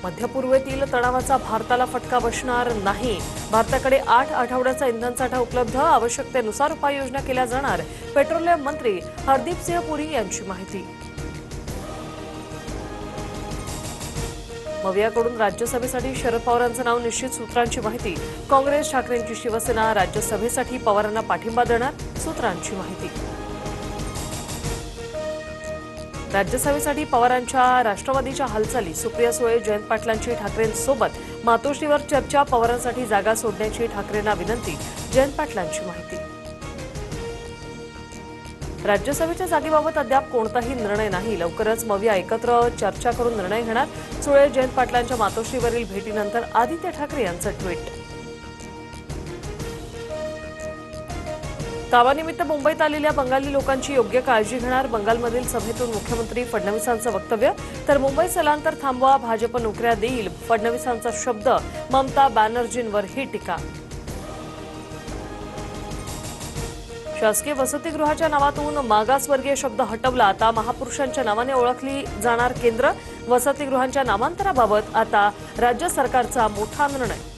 मध्यपूर्वेतील तणावाचा भारताला फटका बसणार नाही. भारताकडे 8 आठवड्याचा इंधनसाठा उपलब्ध, आवश्यकतेनुसार उपाययोजना केल्या जाणार. पेट्रोलियम मंत्री हरदीप सिंह पुरी यांची माहिती. मवियाकडून राज्यसभेसाठी शरद पवारांचं नाव निश्चित, सूत्रांची माहिती. काँग्रेस ठाकरेंची शिवसेना राज्यसभेसाठी पवारांना पाठिंबा देणार, सूत्रांची माहिती. राज्यसभेसाठी पवारांच्या राष्ट्रवादीच्या हालचाली, सुप्रिया सुळे जयंत पाटलांची ठाकरेंसोबत मातोश्रीवर चर्चा, पवारांसाठी जागा सोडण्याची ठाकरेंना विनंती, जयंत पाटलांची माहिती. राज्यसभेच्या जागेबाबत अद्याप कोणताही निर्णय नाही, लवकरच मविया एकत्र चर्चा करून निर्णय घेणार. सुळे जयंत पाटलांच्या मातोश्रीवरील भेटीनंतर आदित्य ठाकरे यांचं ट्विट. कामानिमित्त मुंबईत आलेल्या बंगाली लोकांची योग्य काळजी घेणार, बंगालमधील सभेतून मुख्यमंत्री फडणवीसांचं वक्तव्य. तर मुंबई स्थलांतर थांबवा, भाजप नोकऱ्या देईल, फडणवीसांचा शब्द. ममता बॅनर्जींवरही टीका. शासकीय वसतिगृहाच्या नावातून मागासवर्गीय शब्द हटवला, आता महापुरुषांच्या नावाने ओळखली जाणार केंद्र. वसतिगृहांच्या नामांतराबाबत आता राज्य सरकारचा मोठा निर्णय.